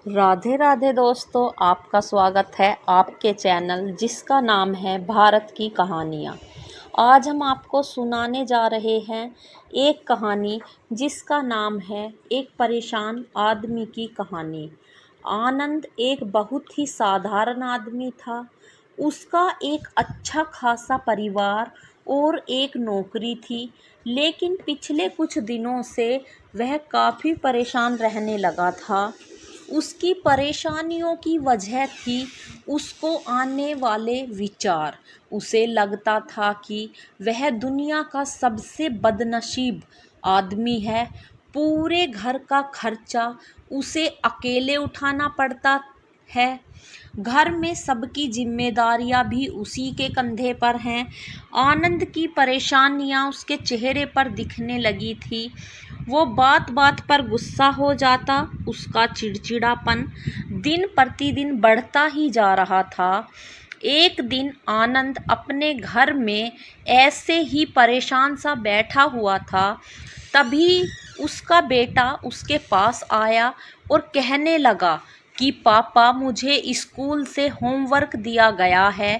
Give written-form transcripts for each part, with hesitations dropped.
राधे राधे दोस्तों, आपका स्वागत है आपके चैनल जिसका नाम है भारत की कहानियाँ। आज हम आपको सुनाने जा रहे हैं एक कहानी जिसका नाम है एक परेशान आदमी की कहानी। आनंद एक बहुत ही साधारण आदमी था। उसका एक अच्छा खासा परिवार और एक नौकरी थी, लेकिन पिछले कुछ दिनों से वह काफ़ी परेशान रहने लगा था। उसकी परेशानियों की वजह थी उसको आने वाले विचार। उसे लगता था कि वह दुनिया का सबसे बदनसीब आदमी है। पूरे घर का खर्चा उसे अकेले उठाना पड़ता है। घर में सबकी जिम्मेदारियां भी उसी के कंधे पर हैं। आनंद की परेशानियां उसके चेहरे पर दिखने लगी थी। वो बात बात पर गुस्सा हो जाता। उसका चिड़चिड़ापन दिन प्रतिदिन बढ़ता ही जा रहा था। एक दिन आनंद अपने घर में ऐसे ही परेशान सा बैठा हुआ था। तभी उसका बेटा उसके पास आया और कहने लगा कि पापा, मुझे स्कूल से होमवर्क दिया गया है।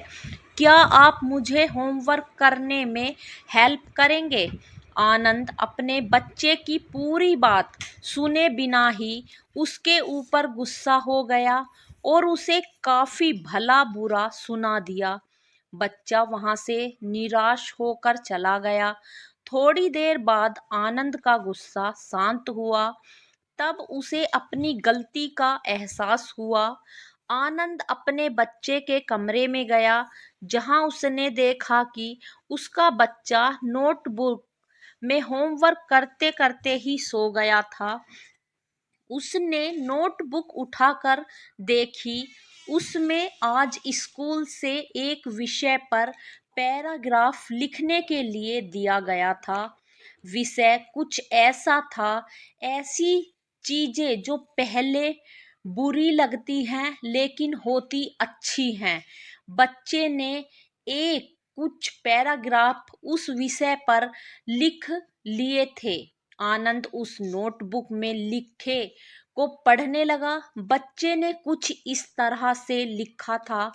क्या आप मुझे होमवर्क करने में हेल्प करेंगे? आनंद अपने बच्चे की पूरी बात सुने बिना ही उसके ऊपर गुस्सा हो गया और उसे काफ़ी भला बुरा सुना दिया। बच्चा वहाँ से निराश होकर चला गया। थोड़ी देर बाद आनंद का गुस्सा शांत हुआ। तब उसे अपनी गलती का एहसास हुआ। आनंद अपने बच्चे के कमरे में गया, जहां उसने देखा कि उसका बच्चा नोटबुक में होमवर्क करते करते ही सो गया था। उसने नोटबुक उठाकर देखी। उसमें आज स्कूल से एक विषय पर पैराग्राफ लिखने के लिए दिया गया था। विषय कुछ ऐसा था, ऐसी चीजें जो पहले बुरी लगती हैं लेकिन होती अच्छी हैं। बच्चे ने एक कुछ पैराग्राफ उस विषय पर लिख लिए थे। आनंद उस नोटबुक में लिखे को पढ़ने लगा। बच्चे ने कुछ इस तरह से लिखा था,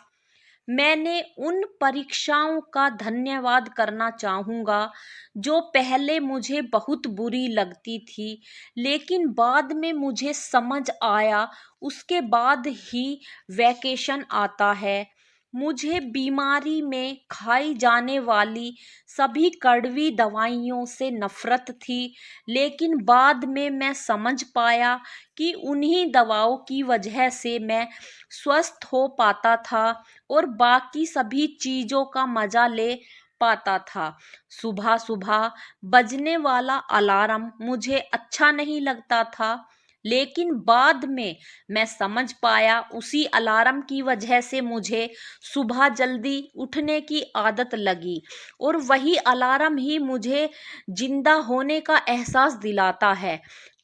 मैंने उन परीक्षाओं का धन्यवाद करना चाहूँगा जो पहले मुझे बहुत बुरी लगती थी, लेकिन बाद में मुझे समझ आया उसके बाद ही वैकेशन आता है। मुझे बीमारी में खाई जाने वाली सभी कड़वी दवाइयों से नफरत थी, लेकिन बाद में मैं समझ पाया कि उन्हीं दवाओं की वजह से मैं स्वस्थ हो पाता था और बाकी सभी चीज़ों का मज़ा ले पाता था। सुबह सुबह बजने वाला अलार्म मुझे अच्छा नहीं लगता था, लेकिन बाद में मैं समझ पाया उसी अलार्म की वजह से मुझे सुबह जल्दी उठने की आदत लगी और वही अलार्म ही मुझे जिंदा होने का एहसास दिलाता है।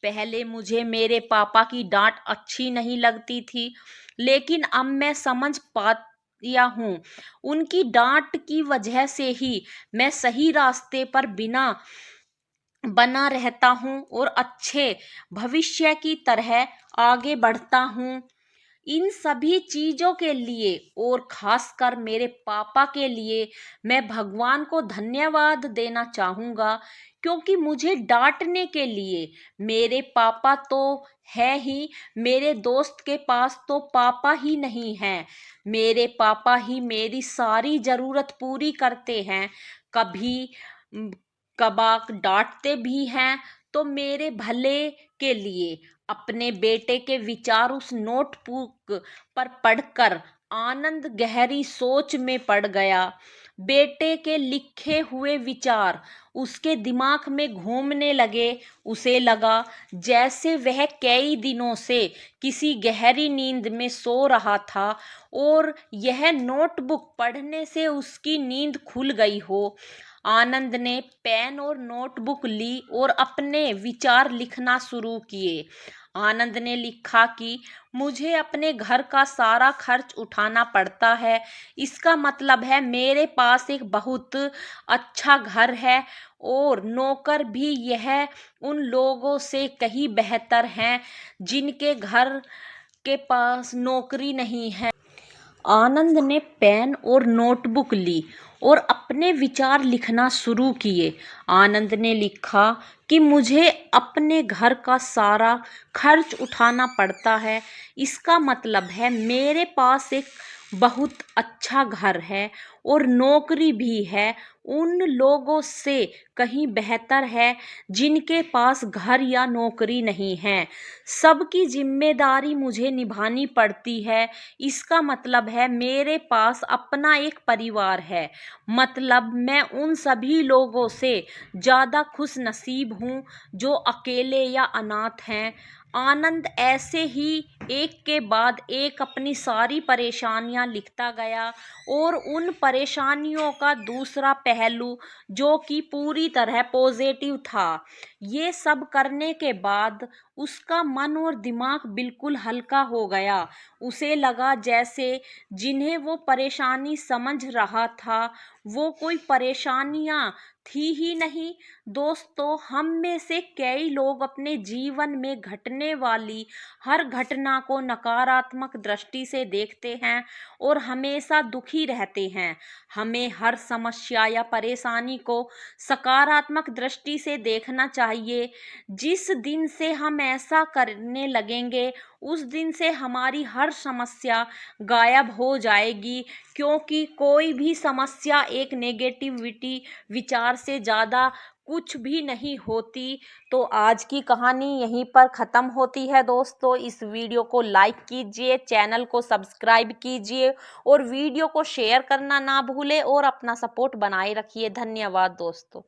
पहले मुझे मेरे पापा की डांट अच्छी नहीं लगती थी, लेकिन अब मैं समझ पाया हूँ उनकी डांट की वजह से ही मैं सही रास्ते पर बिना बना रहता हूँ और अच्छे भविष्य की तरह आगे बढ़ता हूँ। इन सभी चीज़ों के लिए और खासकर मेरे पापा के लिए मैं भगवान को धन्यवाद देना चाहूँगा, क्योंकि मुझे डांटने के लिए मेरे पापा तो है ही, मेरे दोस्त के पास तो पापा ही नहीं हैं। मेरे पापा ही मेरी सारी ज़रूरत पूरी करते हैं। कभी कबाक डांटते भी हैं तो मेरे भले के लिए। अपने बेटे के विचार उस नोटबुक पर पढ़कर आनंद गहरी सोच में पड़ गया। बेटे के लिखे हुए विचार उसके दिमाग में घूमने लगे। उसे लगा जैसे वह कई दिनों से किसी गहरी नींद में सो रहा था और यह नोटबुक पढ़ने से उसकी नींद खुल गई हो। आनंद ने पेन और नोटबुक ली और अपने विचार लिखना शुरू किए। आनंद ने लिखा कि मुझे अपने घर का सारा खर्च उठाना पड़ता है। इसका मतलब है मेरे पास एक बहुत अच्छा घर है और नौकर भी यह उन लोगों से कहीं बेहतर हैं जिनके घर के पास नौकरी नहीं है। आनंद ने पेन और नोटबुक ली और अपने विचार लिखना शुरू किए। आनंद ने लिखा कि मुझे अपने घर का सारा खर्च उठाना पड़ता है। इसका मतलब है मेरे पास एक बहुत अच्छा घर है और नौकरी भी है। उन लोगों से कहीं बेहतर है जिनके पास घर या नौकरी नहीं है। सबकी जिम्मेदारी मुझे निभानी पड़ती है। इसका मतलब है मेरे पास अपना एक परिवार है। मतलब मैं उन सभी लोगों से ज़्यादा खुश नसीब हूँ जो अकेले या अनाथ हैं। आनंद ऐसे ही एक के बाद एक अपनी सारी परेशानियां लिखता गया और उन परेशानियों का दूसरा पहलू जो कि पूरी तरह पॉजिटिव था। ये सब करने के बाद उसका मन और दिमाग बिल्कुल हल्का हो गया। उसे लगा जैसे जिन्हें वो परेशानी समझ रहा था वो कोई परेशानियां थी ही नहीं। दोस्तों, हम में से कई लोग अपने जीवन में घटने वाली हर घटना को नकारात्मक दृष्टि से देखते हैं और हमेशा दुखी रहते हैं। हमें हर समस्या या परेशानी को सकारात्मक दृष्टि से देखना चाहिए। जिस दिन से हम ऐसा करने लगेंगे उस दिन से हमारी हर समस्या गायब हो जाएगी, क्योंकि कोई भी समस्या एक नेगेटिविटी विचार से ज़्यादा कुछ भी नहीं होती। तो आज की कहानी यहीं पर ख़त्म होती है। दोस्तों, इस वीडियो को लाइक कीजिए, चैनल को सब्सक्राइब कीजिए और वीडियो को शेयर करना ना भूलें और अपना सपोर्ट बनाए रखिए। धन्यवाद दोस्तों।